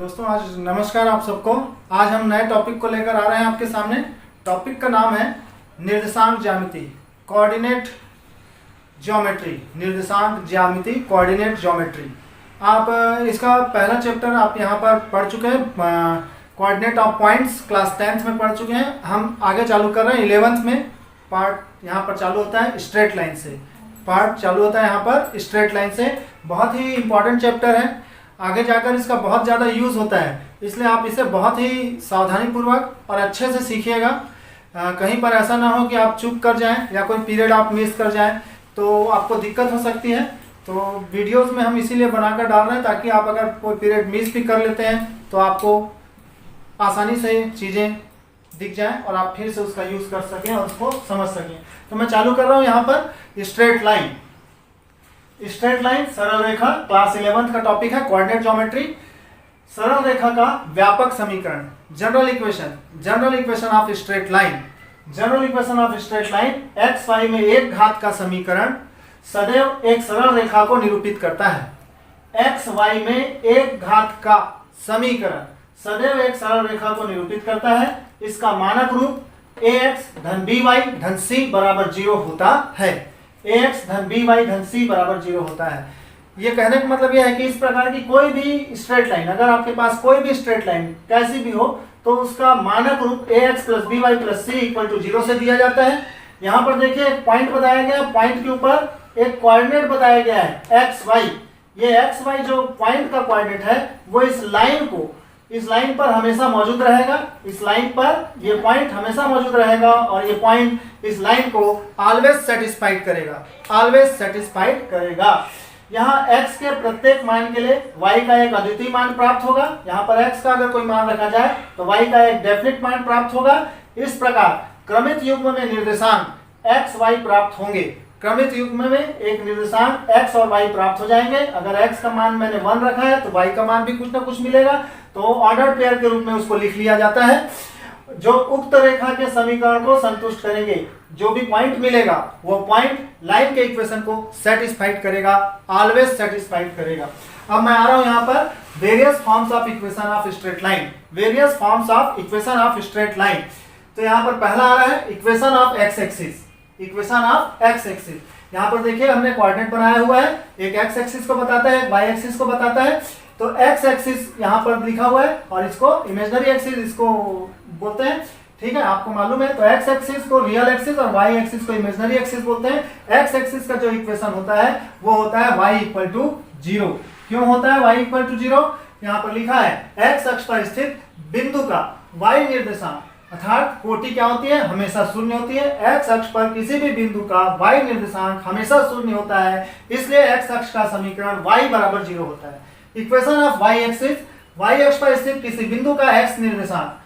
दोस्तों आज नमस्कार आप सबको। आज हम नए टॉपिक को लेकर आ रहे हैं आपके सामने। टॉपिक का नाम है निर्देशांक ज्यामिति, कोऑर्डिनेट ज्योमेट्री। निर्देशांक ज्यामिति, कोऑर्डिनेट ज्योमेट्री। आप इसका पहला चैप्टर आप यहाँ पर पढ़ चुके हैं, coordinate of points, class 10th में पढ़ चुके हैं। हम आगे चालू कर रहे हैं 11th में। पार्ट यहाँ पर चालू होता है स्ट्रेट लाइन से। पार्ट चालू होता है यहाँ पर स्ट्रेट लाइन से। बहुत ही इंपॉर्टेंट चैप्टर है, आगे जाकर इसका बहुत ज़्यादा यूज़ होता है, इसलिए आप इसे बहुत ही सावधानीपूर्वक और अच्छे से सीखिएगा। कहीं पर ऐसा ना हो कि आप चूक कर जाएं या कोई पीरियड आप मिस कर जाएं तो आपको दिक्कत हो सकती है। तो वीडियोस में हम इसीलिए बनाकर डाल रहे हैं ताकि आप अगर कोई पीरियड मिस भी कर लेते हैं तो आपको आसानी से चीज़ें दिख जाएं और आप फिर से उसका यूज़ कर सकें और उसको समझ सकें। तो मैं चालू कर रहा हूँ यहाँ पर स्ट्रेट लाइन। स्ट्रेट लाइन, सरल रेखा, क्लास 11th का टॉपिक है कोऑर्डिनेट ज्योमेट्री। सरल रेखा का व्यापक समीकरण, general equation of straight line. General equation of straight line x y में एक घात का समीकरण सदैव एक सरल रेखा को निरूपित करता है। एक्स वाई में एक घात का समीकरण सदैव एक सरल रेखा को निरूपित करता है। इसका मानक रूप ax धन by धन c बराबर 0 होता है। ax धन by धन c बराबर 0 होता है। ये कहने का मतलब यह है कि इस प्रकार की कोई भी स्ट्रेट लाइन, अगर आपके पास कोई भी स्ट्रेट लाइन कैसी भी हो तो उसका मानक रूप ax plus by plus c equal to 0 से दिया जाता है। यहाँ पर देखिए एक पॉइंट बताया गया, पॉइंट के ऊपर एक कोऑर्डिनेट बताया गया है एक्स वाई। ये एक्स वाई जो पॉइंट का कोऑर्डिनेट है वो इस लाइन पर हमेशा मौजूद रहेगा। इस लाइन पर ये पॉइंट हमेशा मौजूद रहेगा और ये पॉइंट इस लाइन को ऑलवेज सेटिस्फाइड करेगा। यहाँ x के प्रत्येक मान के लिए y का एक अद्वितीय मान प्राप्त होगा। यहाँ पर x का अगर कोई मान रखा जाए तो y का एक डेफिनिट मान प्राप्त होगा। इस प्रकार क्रमित युग्म में निर्देशांक x y प्राप्त होंगे। क्रमित युग्म में एक निर्देशांक x और y प्राप्त हो जाएंगे। अगर x का मान मैंने 1 रखा है तो y का मान भी कुछ ना कुछ मिलेगा, तो ऑर्डर पेयर के रूप में उसको लिख लिया जाता है, जो उक्त रेखा के समीकरण को संतुष्ट करेंगे। जो भी पॉइंट मिलेगा वो पॉइंट लाइन के इक्वेशन को सेटिस्फाइड करेगा, ऑलवेज सेटिस्फाइड करेगा। अब मैं आ रहा हूं यहाँ पर various forms of equation of straight line. Various forms of equation of straight line. तो यहाँ पर पहला आ रहा है equation of x axis. Equation of x axis, यहाँ पर देखिए हमने कोऑर्डिनेट बनाया हुआ है, एक एक्स एक्सिस को बताता है, वाई एक्सिस को बताता है। तो एक्स एक्सिस यहाँ पर लिखा हुआ है और इसको इमेजिनरी एक्सिस इसको बोलते हैं, ठीक है, आपको मालूम है। तो एक्स एक्सिस को रियल एक्सिस और वाई एक्सिस को इमेजिनरी एक्सिस बोलते हैं। एक्स एक्सिस का जो इक्वेशन होता है वो होता है y इक्वल टू 0। क्यों होता है y इक्वल टू 0? यहाँ पर लिखा है एक्स अक्ष पर स्थित बिंदु का y निर्देशांक, अर्थात कोटि क्या होती है? हमेशा शून्य होती है। एक्स अक्ष पर किसी भी बिंदु का y निर्देशांक हमेशा शून्य होता है, इसलिए एक्स अक्ष का समीकरण y बराबर 0 होता है। Equation of y axis, y अक्ष पर स्थित किसी बिंदु का x निर्देशांक,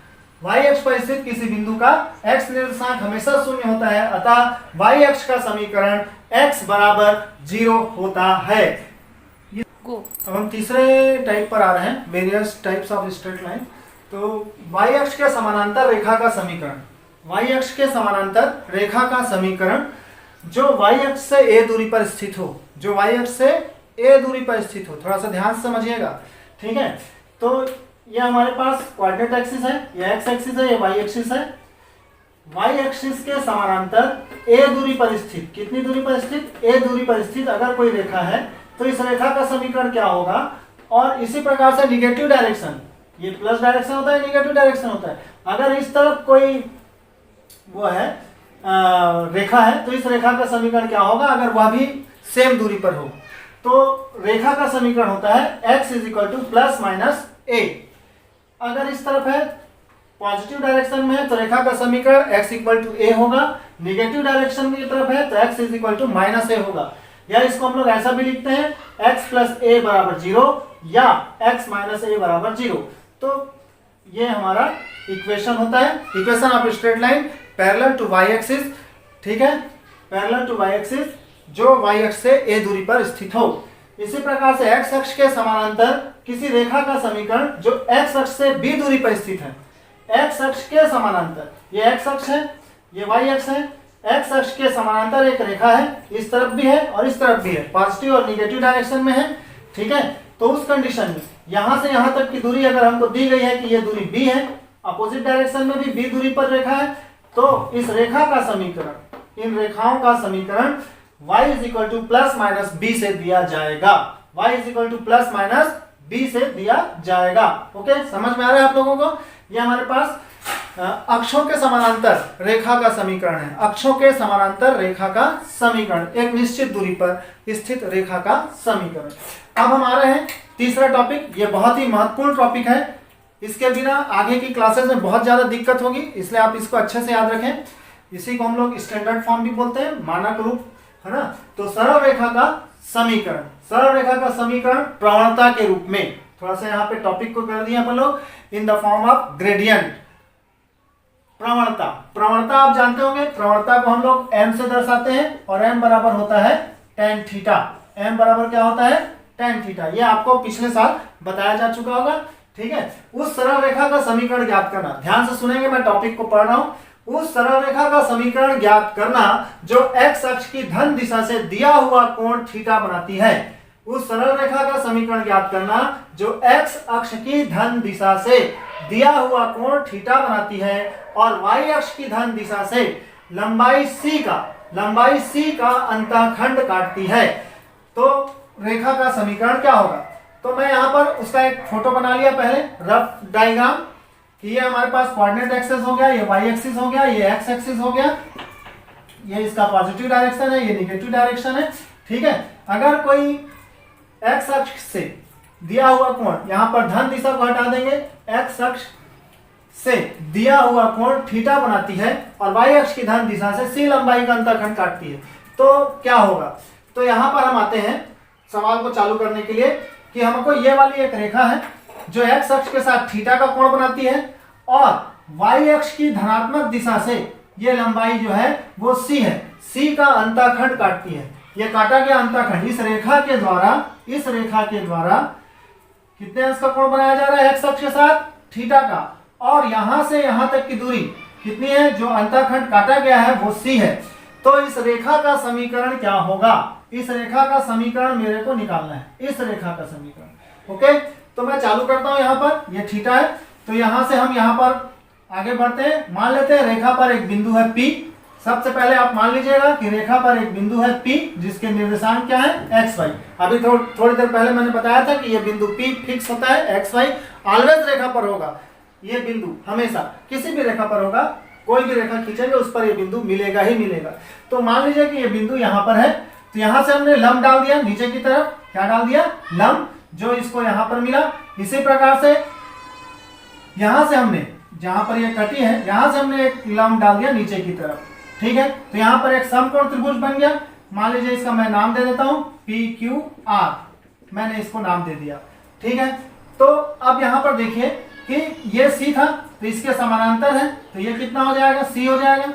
y अक्ष पर स्थित किसी बिंदु का x निर्देशांक हमेशा शून्य होता है, अतः y अक्ष का समीकरण x बराबर 0 होता है। अब हम तीसरे टाइप पर आ रहे हैं, various types of straight line. तो y अक्ष के समानांतर रेखा का समीकरण, y अक्ष के समानांतर रेखा का समीकरण जो y अक्ष से a दूरी पर स्थित हो, जो y अक्ष से a दूरी पर स्थित हो। थोड़ा सा ध्यान से समझिएगा, ठीक है। तो ये हमारे पास कोऑर्डिनेट एक्सिस है, ये एक्स एक्सिस है, ये वाई एक्सिस है। वाई एक्सिस के समानांतर a दूरी पर स्थित, कितनी दूरी पर स्थित? a दूरी पर स्थित अगर कोई रेखा है तो इस रेखा का समीकरण क्या होगा? और इसी प्रकार से निगेटिव डायरेक्शन, ये प्लस डायरेक्शन होता है, निगेटिव डायरेक्शन होता है। अगर इस तरफ कोई वो है रेखा है तो इस रेखा का समीकरण क्या होगा अगर वह भी सेम दूरी पर हो? तो रेखा का समीकरण होता है x is equal two plus minus a। अगर इस तरफ है पॉजिटिव डायरेक्शन में है तो रेखा का समीकरण x इक्वल टू a होगा। निगेटिव डायरेक्शन की तरफ है तो x is equal to minus a होगा। या इसको हम लोग ऐसा भी लिखते हैं x प्लस a बराबर 0 या x माइनस a बराबर 0। तो ये हमारा इक्वेशन होता है, equation of straight line parallel to y axis, ठीक है, पैरेलल टू y एक्सिस जो y अक्ष से a दूरी पर स्थित हो। इसी प्रकार से x अक्ष के समानांतर किसी रेखा का समीकरण जो x अक्ष से b दूरी पर स्थित है। x अक्ष के समानांतर, ये x अक्ष है, ये y अक्ष है, x अक्ष के समानांतर एक रेखा है, इस तरफ भी है और इस तरफ भी है, पॉजिटिव और निगेटिव डायरेक्शन में है, ठीक है। तो उस कंडीशन में यहां से यहां तक की दूरी अगर हमको दी गई है कि ये दूरी b है, अपोजिट डायरेक्शन में भी b दूरी पर रेखा है, तो इस रेखा का समीकरण, इन रेखाओं का समीकरण y = ±b से दिया जाएगा। y = ±b से दिया जाएगा। ओके, समझ में आ रहा है आप लोगों को? ये हमारे पास अक्षों के समानांतर रेखा का समीकरण है। अक्षों के समानांतर रेखा का समीकरण, एक निश्चित दूरी पर स्थित रेखा का समीकरण। अब हम आ रहे हैं तीसरा टॉपिक। ये बहुत ही महत्वपूर्ण टॉपिक है, इसके बिना आगे की क्लासेस में बहुत ज्यादा दिक्कत होगी, इसलिए आप इसको अच्छे से याद रखें। इसी को हम लोग स्टैंडर्ड फॉर्म भी बोलते हैं, मानक रूप, है ना। तो सरल रेखा का समीकरण, सरल रेखा का समीकरण प्रवणता के रूप में, थोड़ा सा यहाँ पे टॉपिक को कर दिया अपन लोग, in the form of gradient. प्रवणता, प्रवणता आप जानते होंगे, प्रवणता को हम लोग m से दर्शाते हैं और m बराबर होता है tan थीटा। m बराबर क्या होता है? tan theta. ये आपको पिछले साल बताया जा चुका होगा, ठीक है। उस सरल रेखा का समीकरण ज्ञात करना, ध्यान से सुनेंगे, मैं टॉपिक को पढ़ रहा हूं। उस सरल रेखा का समीकरण ज्ञात करना जो x अक्ष की धन दिशा से दिया हुआ कोण थीटा बनाती है। उस सरल रेखा का समीकरण ज्ञात करना जो x अक्ष की धन दिशा से दिया हुआ कोण थीटा बनाती है और y अक्ष की धन दिशा से लंबाई c का अंतःखंड काटती है। तो रेखा का समीकरण क्या होगा? तो मैं यहाँ पर उसका एक फोटो बना लिया पहले, रफ डायग्राम, कि ये हमारे पास कोऑर्डिनेट एक्सिस हो गया, ये y एक्सिस हो गया, ये x एक्सिस हो गया, ये इसका पॉजिटिव डायरेक्शन है, ये निगेटिव डायरेक्शन है, ठीक है। अगर कोई x अक्ष से दिया हुआ कोण, यहां पर धन दिशा को हटा देंगे, x अक्ष से दिया हुआ कोण थीटा बनाती है और y अक्ष की धन दिशा से c लंबाई का अंतःखंड काटती है, तो क्या होगा? तो यहां पर हम आते हैं सवाल को चालू करने के लिए कि हमको ये वाली एक रेखा है जो x अक्ष के साथ थीटा का कोण बनाती है और y अक्ष की धनात्मक दिशा से ये लंबाई जो है वो c है, c का अंतःखंड काटती है। ये काटा गया अंतःखंड इस रेखा के द्वारा कितने अंश का कोण बनाया जा रहा है? x अक्ष के साथ थीटा का, और यहां से यहां तक की दूरी कितनी है? जो अंतःखंड काटा गया है वो c है। तो इस रेखा का समीकरण क्या होगा? इस रेखा का समीकरण मेरे को निकालना है, इस रेखा का समीकरण। ओके, तो मैं चालू करता हूं। यहां पर ये थीटा है, तो यहां से हम यहां पर आगे बढ़ते हैं। मान लेते हैं रेखा पर एक बिंदु है P। सबसे पहले आप मान लीजिएगा कि रेखा पर एक बिंदु है P जिसके निर्देशांक क्या है? XY। अभी थोड़ी देर पहले मैंने बताया था कि ये बिंदु P फिक्स होता है, XY ऑलवेज रेखा पर होगा। ये बिंदु हमेशा किसी भी रेखा पर होगा, कोई भी रेखा खींचेंगे उस पर ये बिंदु मिलेगा ही मिलेगा। तो मान लीजिए कि ये बिंदु यहाँ पर है, तो यहाँ से हमने लंब डाल दिया नीचे की तरफ। क्या डाल दिया? लंब, जो इसको यहाँ पर मिला। इसी प्रकार से यहाँ से हमने, जहां पर ये कटी है, यहाँ से हमने एक लंब डाल दिया नीचे की तरफ, ठीक है। तो यहाँ पर एक समकोण त्रिभुज बन गया। मान लीजिए इसका मैं नाम दे देता हूं PQR, मैंने इसको नाम दे दिया, ठीक है। तो अब यहाँ पर देखिए कि ये C था, तो इसके समानांतर है, तो ये कितना हो जाएगा? C हो जाएगा।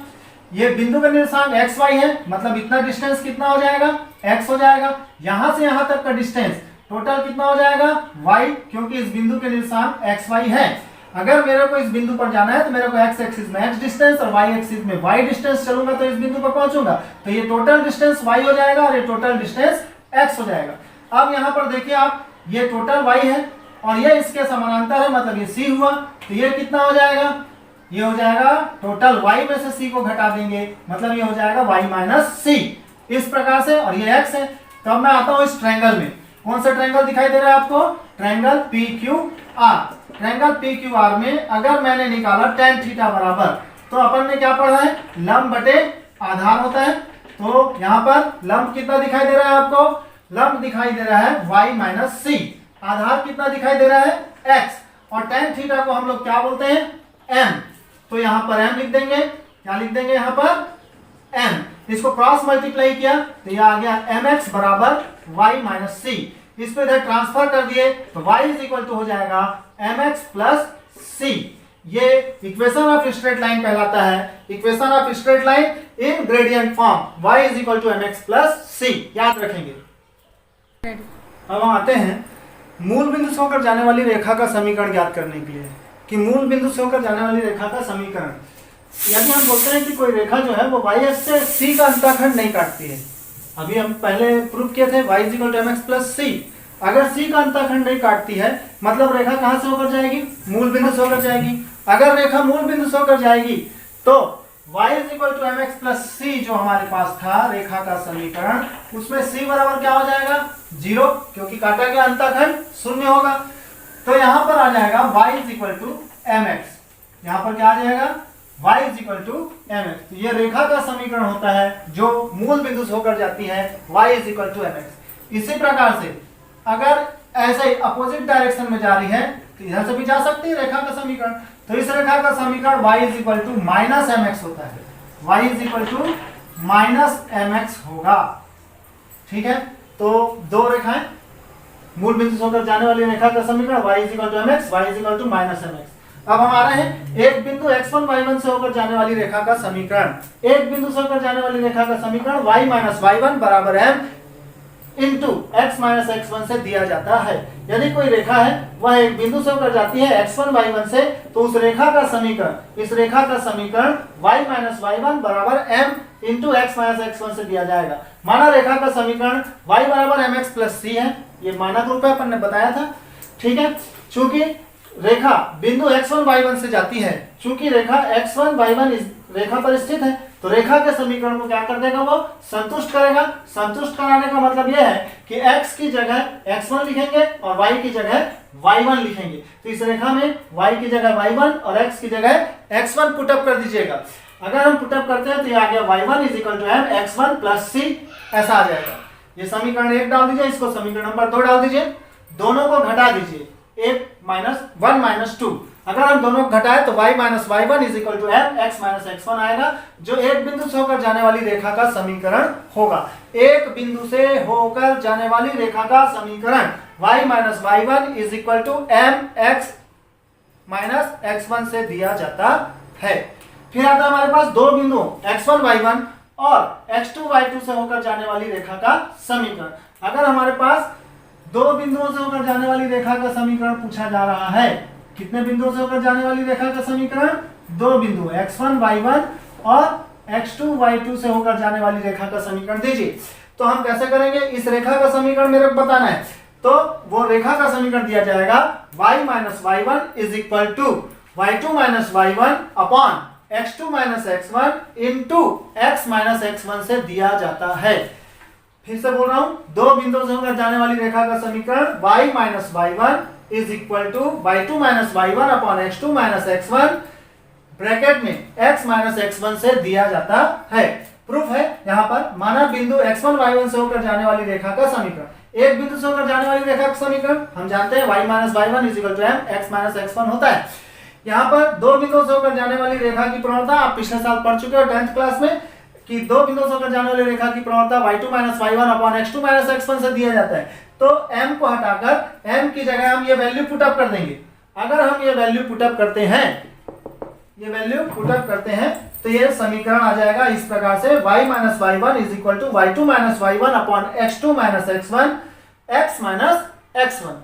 ये बिंदु का निर्देशांक XY है, मतलब इतना डिस्टेंस कितना हो जाएगा? X हो जाएगा। यहां से यहां तक का डिस्टेंस टोटल कितना हो जाएगा? Y, क्योंकि इस बिंदु के निर्देशांक XY है। अगर मेरे को इस बिंदु पर जाना है तो मेरे को x एक्सिस में x डिस्टेंस और y एक्सिस में y डिस्टेंस चलूंगा तो इस बिंदु पर पहुंचूंगा। तो ये टोटल डिस्टेंस y हो जाएगा और ये टोटल डिस्टेंस x हो जाएगा। अब यहाँ पर देखिए आप, ये टोटल y है और ये इसके समानांतर है, मतलब ये c हुआ। तो ये कितना हो जाएगा? ये हो जाएगा टोटल y में से c को घटा देंगे, मतलब ये हो जाएगा y माइनस c, इस प्रकार से। और ये x है। तो अब मैं आता हूँ इस ट्रायंगल में। कौन सा ट्रायंगल दिखाई दे रहा है आपको? Triangle PQR। ट्रायंगल PQR में अगर मैंने निकाला tan थीटा बराबर, तो अपन ने क्या पढ़ा है? लंब बटे आधार होता है। तो यहाँ पर लंब कितना दिखाई दे रहा है आपको? लंब दिखाई दे रहा है y माइनस c। आधार कितना दिखाई दे रहा है? x। और tan थीटा को हम लोग क्या बोलते हैं? m। तो यहाँ पर m लिख देंगे। क्या लिख देंगे यहाँ पर? m। इसको क्रॉस मल्टीप्लाई किया तो यह आ गया mx बराबर y माइनस c। इसको इधर ट्रांसफर कर दिए तो y इज इक्वल टू हो जाएगा mx प्लस c। ये इक्वेशन ऑफ स्ट्रेट लाइन कहलाता है। Equation of straight line in gradient form, y is equal to mx plus c, याद रखेंगे। अब हम आते हैं मूल बिंदु से होकर जाने वाली रेखा का समीकरण ज्ञात करने के लिए, कि मूल बिंदु से होकर जाने वाली रेखा का समीकरण। यदि हम बोलते हैं कि कोई रेखा जो है वो y अक्ष से c का अंतःखंड नहीं काटती है, अभी हम पहले प्रूव किए थे y is equal to mx plus c। अगर सी का अंतःखंड नहीं काटती है मतलब रेखा कहां से होकर जाएगी, मूल बिंदु से होकर जाएगी। अगर रेखा मूल बिंदु से होकर जाएगी तो y = mx + c जो हमारे पास था रेखा का समीकरण, उसमें c बराबर क्या हो जाएगा 0, क्योंकि काटा गया अंतःखंड 0 होगा। तो यहां पर आ जाएगा y = mx, यहां पर क्या आ जाएगा y = mx। तो ये रेखा का समीकरण होता है जो मूल बिंदु से होकर जाती है, y = mx। इसी प्रकार से अगर ऐसे ही अपोजिट डायरेक्शन में जा रही है तो इधर से भी जा सकती है रेखा का समीकरण। तो इस रेखा का समीकरण y = -mx होता है, y = -mx होगा। ठीक है, तो दो रेखाएं, मूल बिंदु से होकर जाने वाली रेखा का समीकरण y = mx, y = -mx। अब हमारा है एक बिंदु x1 y1 से होकर जाने वाली रेखा का समीकरण। एक बिंदु से होकर जाने वाली रेखा का समीकरण y - y1 = m × x - x1 से दिया जाता है। यदि कोई रेखा है वह एक बिंदु से होकर जाती है x1 y1 से, तो उस रेखा का समीकरण, इस रेखा का समीकरण y - y1 = m × x - x1 से दिया जाएगा। माना रेखा का समीकरण y = mx + c है, ये मानक रूप है, अपन ने बताया था। ठीक है, चूंकि रेखा बिंदु x1 y1 से जाती है, चूंकि रेखा x1 y1 इस रेखा पर स्थित है, तो रेखा के समीकरण को क्या कर देगा, वो संतुष्ट करेगा। संतुष्ट कराने का मतलब यह है कि x की जगह x1 लिखेंगे और y की जगह y1 लिखेंगे। तो इस रेखा में y की जगह y1 और x की जगह x1 पुटअप कर दीजिएगा। अगर हम पुटअप करते हैं तो ये आ गया y1 = m x1 + c, ऐसा आ जाएगा। ये समीकरण 1 डाल दीजिए, इसको समीकरण नंबर 2 डाल दीजिए, दोनों को घटा दीजिए, 1 - 2। अगर हम दोनों को घटाएं तो y - y1 = m x - x1 आएगा, जो एक बिंदु से होकर जाने वाली रेखा का समीकरण होगा। एक बिंदु से होकर जाने वाली रेखा का समीकरण y - y1 = m x - x1 से दिया जाता है। फिर आता है हमारे पास दो बिंदु x1 y1 और x2 y2 से होकर जाने वाली रेखा का समीकरण। अगर हमारे पास दो बिंदुओं से होकर जाने वाली रेखा का समीकरण पूछा जा रहा है, कितने बिंदुओं से होकर जाने वाली रेखा का समीकरण, दो बिंदु x1 y1 और x2 y2 से होकर जाने वाली रेखा का समीकरण दीजिए। तो हम कैसे करेंगे, इस रेखा का समीकरण मेरे को बताना है, तो वो रेखा का समीकरण दिया जाएगा y - y1 = y2 - y1 upon x2 - x1 × x - x1 से दिया जाता है। फिर से बोल रहा हूं, दो बिंदुओं से होकर जाने वाली रेखा का समीकरण y - y1 = y2 - y1 upon x2 - x1 bracket में x - x1 से दिया जाता है। प्रूफ है यहाँ पर, माना बिंदु x1 y1 से होकर जाने वाली रेखा का समीकरण, एक बिंदु से होकर जाने वाली रेखा का समीकरण हम जानते हैं y - y1 = m x - x1 होता है। यहाँ पर दो बिंदुओं से होकर जाने वाली रेखा की प्रवणता आप पिछले साल पढ़ चुके हो 10th क्लास में, कि दो बिंदुओं से होकर जाने वाली रेखा की प्रवणता y2 - y1 upon x2 - x1 से दिया जाता है। तो m को हटाकर m की जगह हम ये वैल्यू पुटअप कर देंगे। अगर हम ये वैल्यू पुटअप करते हैं, तो ये समीकरण आ जाएगा इस प्रकार से y - y1 = y2 - y1 upon x2 - x1 x - x1।